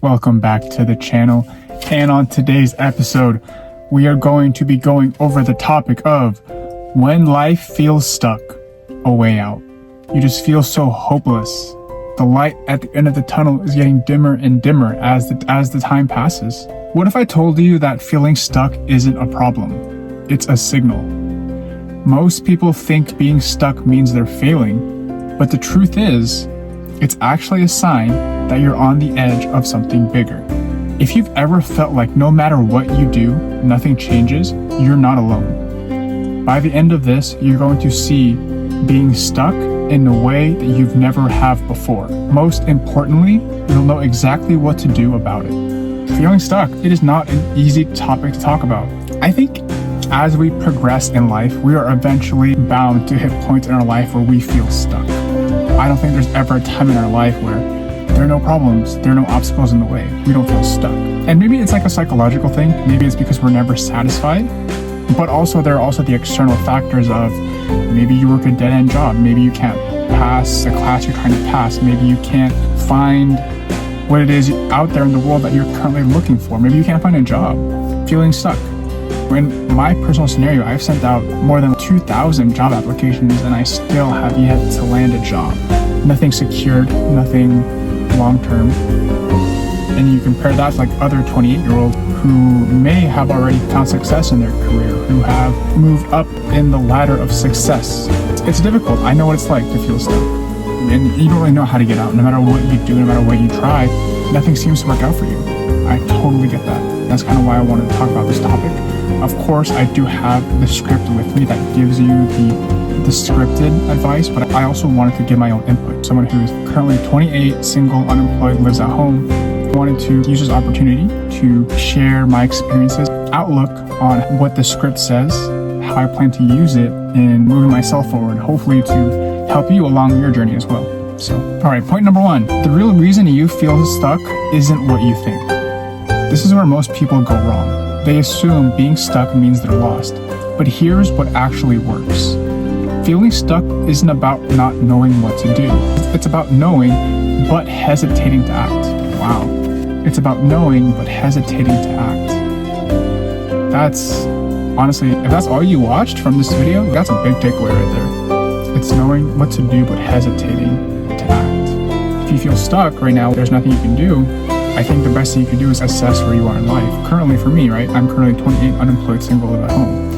Welcome back to the channel, and on today's episode we are going to be going over the topic of when life feels stuck, a way out. You just feel so hopeless. The light at the end of the tunnel is getting dimmer and dimmer as the time passes. What if I told you that feeling stuck isn't a problem? It's a signal. Most people think being stuck means they're failing, but the truth is, it's actually a sign that you're on the edge of something bigger. If you've ever felt like no matter what you do, nothing changes, you're not alone. By the end of this, you're going to see being stuck in a way that you've never have before. Most importantly, you'll know exactly what to do about it. Feeling stuck, it is not an easy topic to talk about. I think as we progress in life, we are eventually bound to hit points in our life where we feel stuck. I don't think there's ever a time in our life where there are no problems, there are no obstacles in the way. We don't feel stuck. And maybe it's like a psychological thing. Maybe it's because we're never satisfied. But also there are also the external factors of maybe you work a dead-end job. Maybe you can't pass the class you're trying to pass. Maybe you can't find what it is out there in the world that you're currently looking for. Maybe you can't find a job. Feeling stuck. In my personal scenario, I've sent out more than 2,000 job applications and I still have yet to land a job. Nothing secured, nothing long-term. And you compare that to like other 28-year-olds who may have already found success in their career, who have moved up in the ladder of success. It's difficult. I know what it's like to feel stuck. And you don't really know how to get out. No matter what you do, no matter what you try, nothing seems to work out for you. I totally get that. That's kind of why I wanted to talk about this topic. Of course, I do have the script with me that gives you the scripted advice, but I also wanted to give my own input. Someone who is currently 28, single, unemployed, lives at home, wanted to use this opportunity to share my experiences, outlook on what the script says, how I plan to use it in moving myself forward, hopefully to help you along your journey as well. So, all right, point number one. The real reason you feel stuck isn't what you think. This is where most people go wrong. They assume being stuck means they're lost. But here's what actually works. Feeling stuck isn't about not knowing what to do. It's about knowing but hesitating to act. Wow. It's about knowing but hesitating to act. That's, honestly, if that's all you watched from this video, that's a big takeaway right there. It's knowing what to do but hesitating to act. If you feel stuck right now, there's nothing you can do. I think the best thing you can do is assess where you are in life. Currently for me, right, I'm currently 28, unemployed, single, live at home.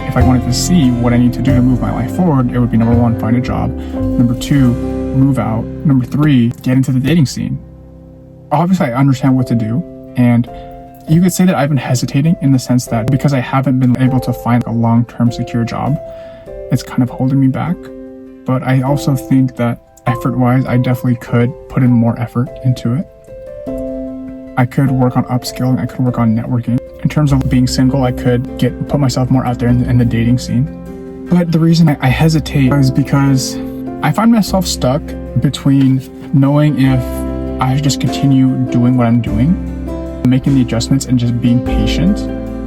If I wanted to see what I need to do to move my life forward, it would be number one, find a job. Number two, move out. Number three, get into the dating scene. Obviously, I understand what to do. And you could say that I've been hesitating in the sense that because I haven't been able to find a long-term secure job, it's kind of holding me back. But I also think that effort-wise, I definitely could put in more effort into it. I could work on upskilling, I could work on networking. In terms of being single, I could put myself more out there in the dating scene. But the reason I hesitate is because I find myself stuck between knowing if I should just continue doing what I'm doing, making the adjustments and just being patient,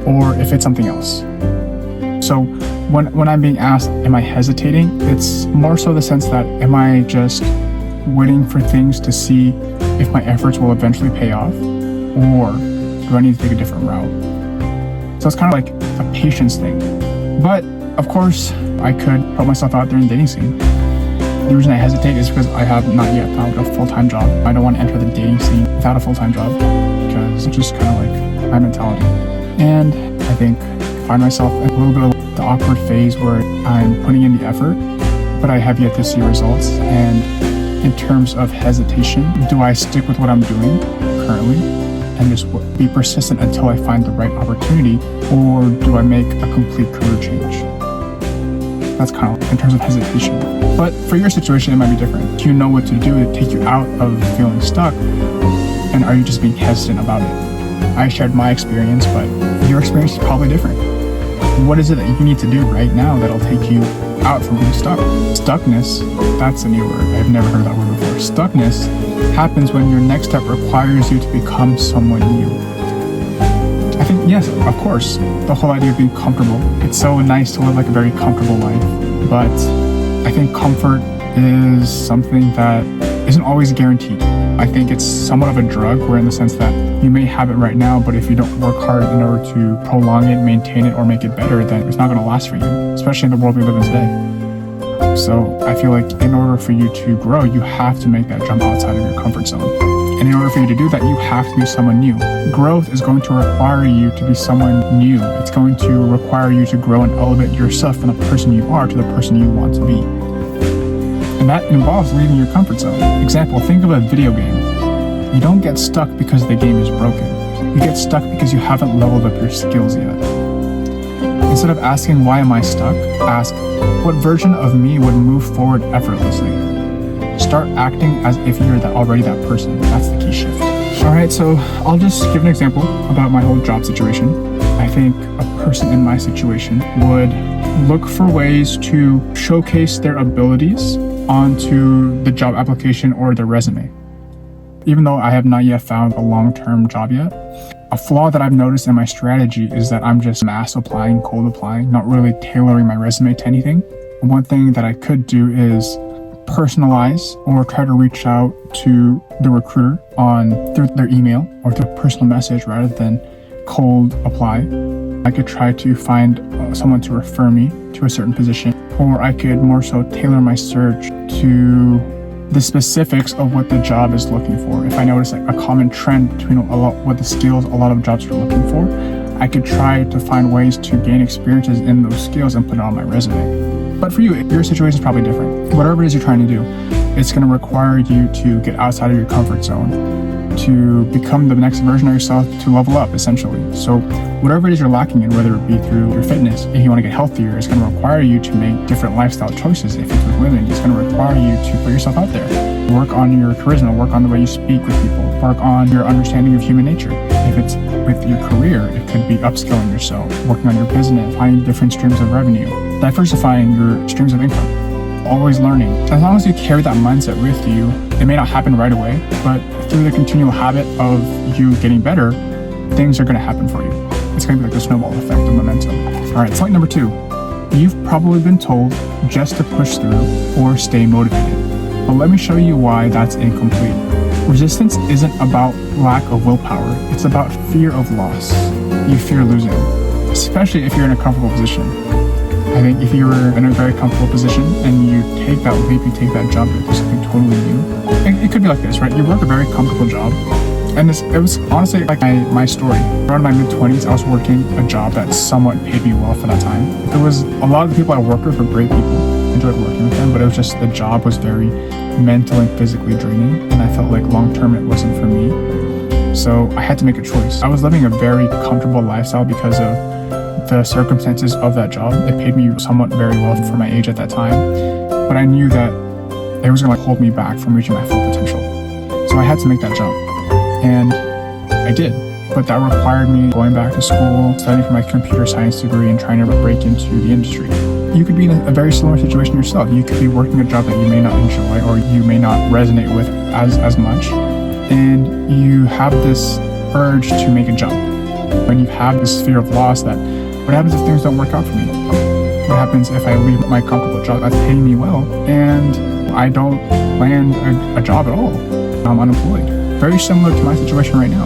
or if it's something else. So when I'm being asked, am I hesitating? It's more so the sense that, am I just waiting for things to see if my efforts will eventually pay off, or do I need to take a different route? So it's kind of like a patience thing. But of course, I could put myself out there in the dating scene. The reason I hesitate is because I have not yet found a full-time job. I don't want to enter the dating scene without a full-time job because it's just kind of like my mentality. And I think I find myself in a little bit of the awkward phase where I'm putting in the effort, but I have yet to see results. And in terms of hesitation, do I stick with what I'm doing currently and just be persistent until I find the right opportunity, or do I make a complete career change? That's kind of in terms of hesitation. But for your situation, it might be different. Do you know what to do to take you out of feeling stuck? And are you just being hesitant about it? I shared my experience, but your experience is probably different. What is it that you need to do right now that'll take you out from being stuck? Stuckness, that's a new word. I've never heard that word before. Stuckness happens when your next step requires you to become someone new. I think, yes, of course, the whole idea of being comfortable. It's so nice to live like a very comfortable life, but I think comfort is something that isn't always guaranteed. I think it's somewhat of a drug, where in the sense that you may have it right now, but if you don't work hard in order to prolong it, maintain it, or make it better, then it's not going to last for you, especially in the world we live in today. So I feel like in order for you to grow, you have to make that jump outside of your comfort zone. And in order for you to do that, you have to be someone new. Growth is going to require you to be someone new. It's going to require you to grow and elevate yourself from the person you are to the person you want to be. And that involves leaving your comfort zone. Example, think of a video game. You don't get stuck because the game is broken. You get stuck because you haven't leveled up your skills yet. Instead of asking, why am I stuck? Ask, what version of me would move forward effortlessly? Start acting as if you're already that person. That's the key shift. Alright, so I'll just give an example about my whole job situation. I think a person in my situation would look for ways to showcase their abilities onto the job application or their resume. Even though I have not yet found a long-term job yet, a flaw that I've noticed in my strategy is that I'm just mass applying, cold applying, not really tailoring my resume to anything. One thing that I could do is personalize or try to reach out to the recruiter through their email or through a personal message rather than cold apply. I could try to find someone to refer me to a certain position, or I could more so tailor my search to the specifics of what the job is looking for. If I notice like a common trend between what the skills a lot of jobs are looking for, I could try to find ways to gain experiences in those skills and put it on my resume. But for you, your situation is probably different. Whatever it is you're trying to do, it's going to require you to get outside of your comfort zone, to become the next version of yourself, to level up essentially. So whatever it is you're lacking in, whether it be through your fitness, if you want to get healthier, it's going to require you to make different lifestyle choices. If it's with women, it's going to require you to put yourself out there. Work on your charisma, work on the way you speak with people, work on your understanding of human nature. If it's with your career, it could be upskilling yourself, working on your business, finding different streams of revenue, diversifying your streams of income. Always learning. As long as you carry that mindset with you, it may not happen right away, but through the continual habit of you getting better, things are going to happen for you. It's going to be like a snowball effect of momentum. All right, point number 2. You've probably been told just to push through or stay motivated. But let me show you why that's incomplete. Resistance isn't about lack of willpower. It's about fear of loss. You fear losing, especially if you're in a comfortable position. I think if you were in a very comfortable position and you take that leap, you take that jump into something totally new, it could be like this, right? You work a very comfortable job, and it was honestly like my story. Around my mid-20s, I was working a job that somewhat paid me well for that time. It was a lot of the people I worked with were great people, enjoyed working with them, but it was just the job was very mental and physically draining, and I felt like long-term it wasn't for me. So I had to make a choice. I was living a very comfortable lifestyle because of the circumstances of that job. It paid me somewhat very well for my age at that time, but I knew that it was going to hold me back from reaching my full potential. So I had to make that jump, and I did. But that required me going back to school, studying for my computer science degree, and trying to break into the industry. You could be in a very similar situation yourself. You could be working a job that you may not enjoy or you may not resonate with as much, and you have this urge to make a jump. When you have this fear of loss, that what happens if things don't work out for me? What happens if I leave my comfortable job that's paying me well and I don't land a job at all? I'm unemployed. Very similar to my situation right now.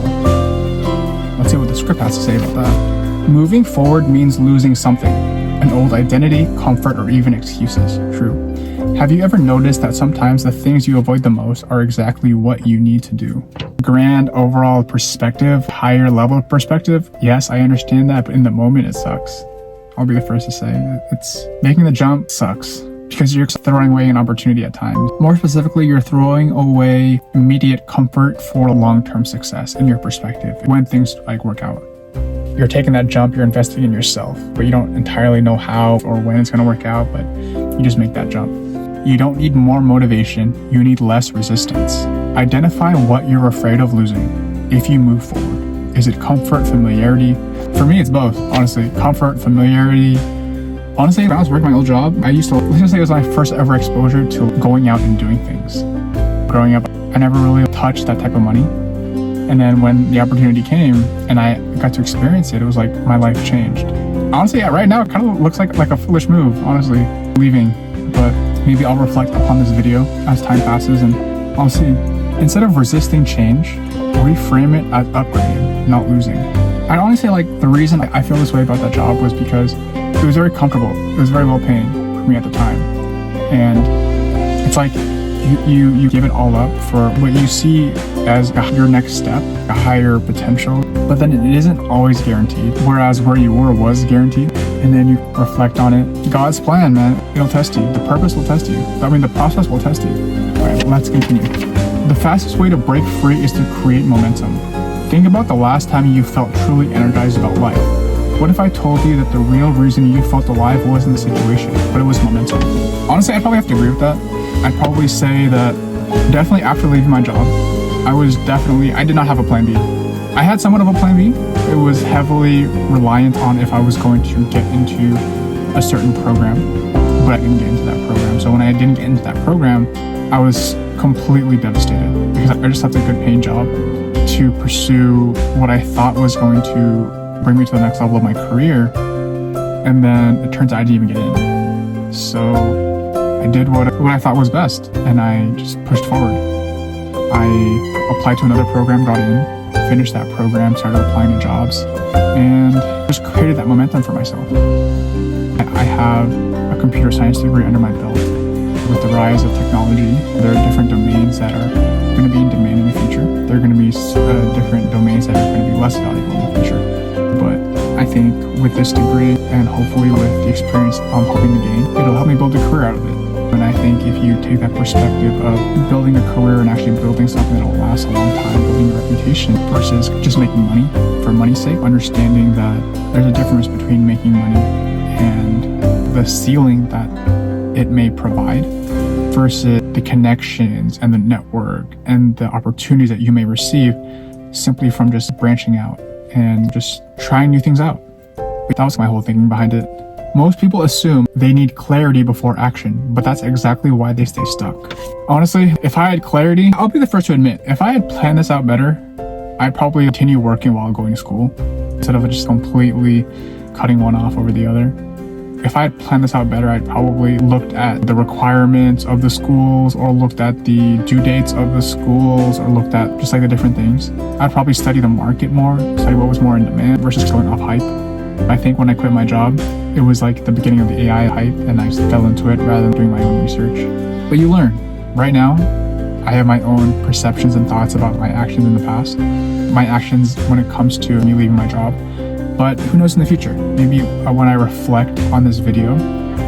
Let's see what the script has to say about that. Moving forward means losing something. An old identity, comfort, or even excuses. True. Have you ever noticed that sometimes the things you avoid the most are exactly what you need to do? Grand overall perspective, higher level perspective, yes, I understand that, but in the moment it sucks. I'll be the first to say it's making the jump sucks because you're throwing away an opportunity at times. More specifically, you're throwing away immediate comfort for long-term success in your perspective when things work out. You're taking that jump, you're investing in yourself, but you don't entirely know how or when it's going to work out, but you just make that jump. You don't need more motivation, you need less resistance. Identify what you're afraid of losing if you move forward. Is it comfort, familiarity? For me, it's both, honestly. Comfort, familiarity. Honestly, when I was working my old job, let's just say it was my first ever exposure to going out and doing things. Growing up, I never really touched that type of money. And then when the opportunity came and I got to experience it, it was like my life changed. Honestly, right now, it kind of looks like a foolish move, honestly, leaving. But maybe I'll reflect upon this video as time passes and I'll see. Instead of resisting change, reframe it as upgrading, not losing. I'd honestly say the reason I feel this way about that job was because it was very comfortable. It was very well paying for me at the time. And it's like you give it all up for what you see as your next step, a higher potential, but then it isn't always guaranteed. Whereas where you were was guaranteed. And then you reflect on it. God's plan, man, it'll test you. The purpose will test you. The process will test you. All right, let's continue. The fastest way to break free is to create momentum. Think about the last time you felt truly energized about life. What if I told you that the real reason you felt alive wasn't the situation, but it was momentum? Honestly, I'd probably have to agree with that. I'd probably say that definitely after leaving my job, I did not have a plan B. I had somewhat of a plan B. It was heavily reliant on if I was going to get into a certain program, but I didn't get into that program. So when I didn't get into that program, I was completely devastated because I just left a good paying job to pursue what I thought was going to bring me to the next level of my career. And then it turns out I didn't even get in. So I did what I thought was best, and I just pushed forward. I applied to another program, got in, finished that program, started applying to jobs, and just created that momentum for myself. I have a computer science degree under my belt. With the rise of technology, there are different domains that are going to be in demand in the future. There are going to be different domains that are going to be less valuable in the future. But I think with this degree, and hopefully with the experience I'm hoping to gain, it'll help me build a career out of it. And I think if you take that perspective of building a career and actually building something that'll last a long time, building a reputation versus just making money for money's sake, understanding that there's a difference between making money and the ceiling that it may provide versus the connections and the network and the opportunities that you may receive simply from just branching out and just trying new things out. That was my whole thinking behind it. Most people assume they need clarity before action, but that's exactly why they stay stuck. Honestly, if I had clarity, I'll be the first to admit, if I had planned this out better, I'd probably continue working while going to school instead of just completely cutting one off over the other. If I had planned this out better, I'd probably looked at the requirements of the schools or looked at the due dates of the schools or looked at just the different things. I'd probably study the market more, study what was more in demand versus going off hype. I think when I quit my job, it was the beginning of the AI hype and I fell into it rather than doing my own research. But you learn. Right now, I have my own perceptions and thoughts about my actions in the past, my actions when it comes to me leaving my job. But who knows in the future? Maybe when I reflect on this video,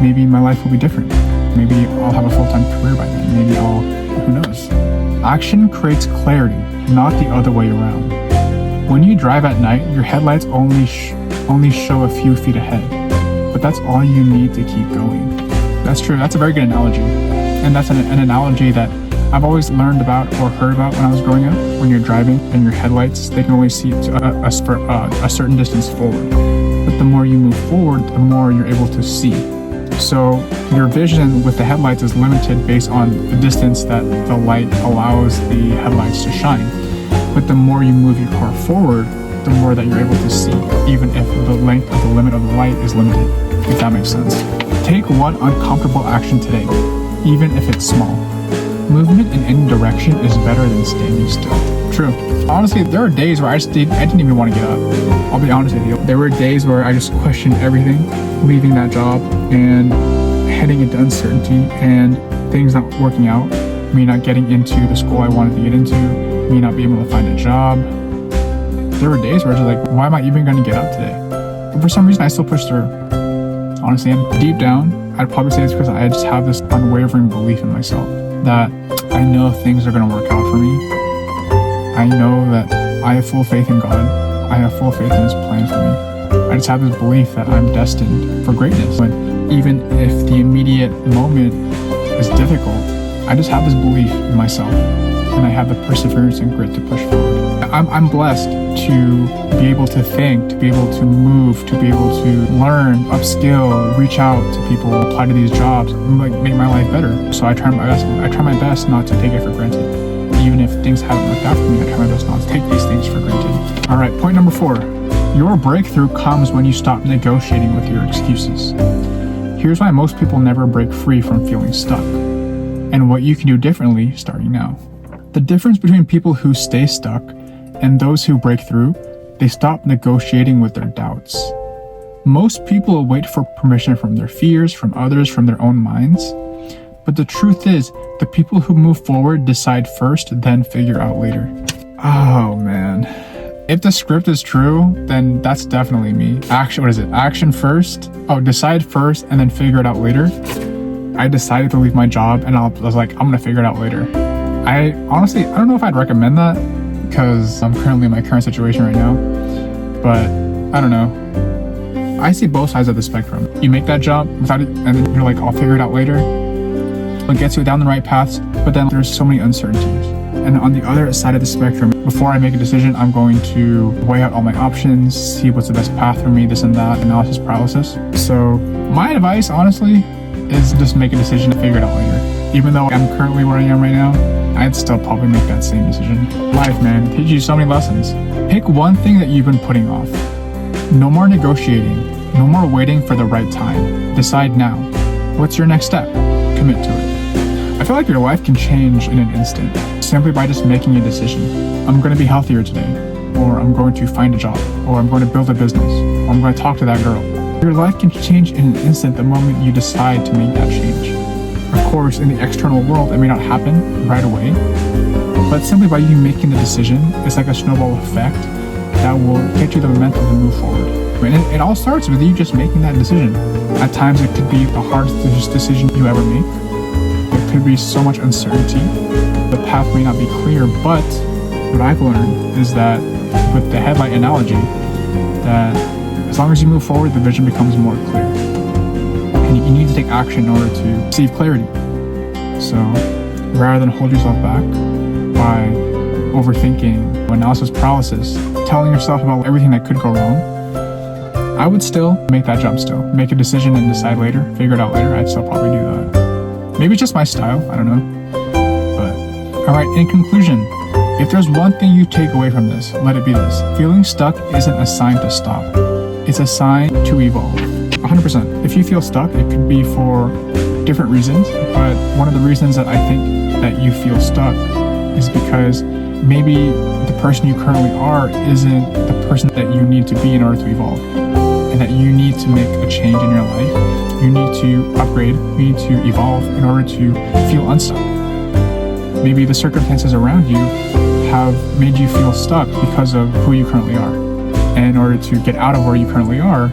maybe my life will be different. Maybe I'll have a full-time career by then. Maybe who knows? Action creates clarity, not the other way around. When you drive at night, your headlights only show a few feet ahead, but that's all you need to keep going. That's true. That's a very good analogy. And that's an analogy that I've always learned about or heard about when I was growing up. When you're driving and your headlights, they can only see to a certain distance forward. But the more you move forward, the more you're able to see. So your vision with the headlights is limited based on the distance that the light allows the headlights to shine. But the more you move your car forward, the more that you're able to see, even if the length of the limit of the light is limited, if that makes sense. Take one uncomfortable action today, even if it's small. Movement in any direction is better than standing still. True. Honestly, there are days where I didn't even want to get up. I'll be honest with you. There were days where I just questioned everything, leaving that job and heading into uncertainty and things not working out, me not getting into the school I wanted to get into, me not being able to find a job. There were days where I was why am I even going to get up today? But for some reason, I still pushed through. Honestly, and deep down, I'd probably say it's because I just have this unwavering belief in myself that I know things are going to work out for me. I know that I have full faith in God. I have full faith in His plan for me. I just have this belief that I'm destined for greatness. And even if the immediate moment is difficult, I just have this belief in myself. And I have the perseverance and grit to push forward. I'm blessed to be able to think, to be able to move, to be able to learn, upskill, reach out to people, apply to these jobs, make my life better. So I try my best not to take it for granted. Even if things haven't worked out for me, I try my best not to take these things for granted. All right, point number 4. Your breakthrough comes when you stop negotiating with your excuses. Here's why most people never break free from feeling stuck, and what you can do differently starting now. The difference between people who stay stuck and those who break through, they stop negotiating with their doubts. Most people wait for permission from their fears, from others, from their own minds. But the truth is, the people who move forward decide first, then figure out later. Oh man. If the script is true, then that's definitely me. Action first? Oh, decide first and then figure it out later. I decided to leave my job and I was like, I'm gonna figure it out later. I don't know if I'd recommend that because I'm currently in my current situation right now. But I don't know. I see both sides of the spectrum. You make that jump without it, and then you're like, I'll figure it out later. It gets you down the right paths, but then there's so many uncertainties. And on the other side of the spectrum, before I make a decision, I'm going to weigh out all my options, see what's the best path for me, this and that, analysis paralysis. So my advice, honestly, is just make a decision and figure it out later. Even though I'm currently where I am right now, I'd still probably make that same decision. Life, man, it teaches you so many lessons. Pick one thing that you've been putting off. No more negotiating. No more waiting for the right time. Decide now. What's your next step? Commit to it. I feel like your life can change in an instant, simply by just making a decision. I'm going to be healthier today, or I'm going to find a job, or I'm going to build a business, or I'm going to talk to that girl. Your life can change in an instant the moment you decide to make that change. Of course, in the external world, it may not happen right away, but simply by you making the decision, it's like a snowball effect that will get you the momentum to move forward. And it all starts with you just making that decision. At times, it could be the hardest decision you ever make. There could be so much uncertainty. The path may not be clear, but what I've learned is that with the headlight analogy, that as long as you move forward, the vision becomes more clear. And you need to take action in order to receive clarity. So rather than hold yourself back by overthinking, analysis paralysis, telling yourself about everything that could go wrong, I would still make that jump still. Make a decision and decide later, figure it out later. I'd still probably do that. Maybe it's just my style, I don't know. But, alright, in conclusion, if there's one thing you take away from this, let it be this. Feeling stuck isn't a sign to stop. It's a sign to evolve. 100%. If you feel stuck, it could be for different reasons, but one of the reasons that I think that you feel stuck is because maybe the person you currently are isn't the person that you need to be in order to evolve, and that you need to make a change in your life. You need to upgrade, you need to evolve in order to feel unstuck. Maybe the circumstances around you have made you feel stuck because of who you currently are. And in order to get out of where you currently are,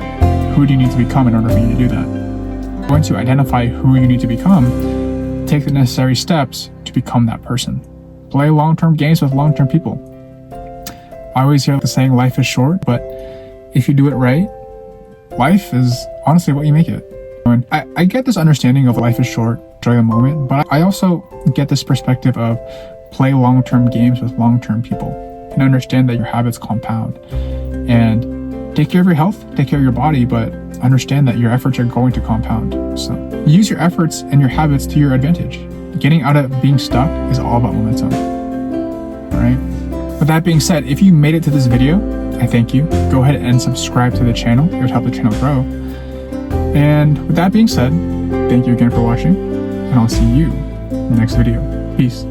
who do you need to become in order for you to do that? Once you identify who you need to become, take the necessary steps to become that person. Play long-term games with long-term people. I always hear the saying, life is short, but if you do it right, life is honestly what you make it. And I get this understanding of life is short, enjoy the moment, but I also get this perspective of play long-term games with long-term people and understand that your habits compound. And take care of your health, take care of your body, but understand that your efforts are going to compound. So use your efforts and your habits to your advantage. Getting out of being stuck is all about momentum. All right? With that being said, if you made it to this video, I thank you. Go ahead and subscribe to the channel. It would help the channel grow. And with that being said, thank you again for watching, and I'll see you in the next video. Peace.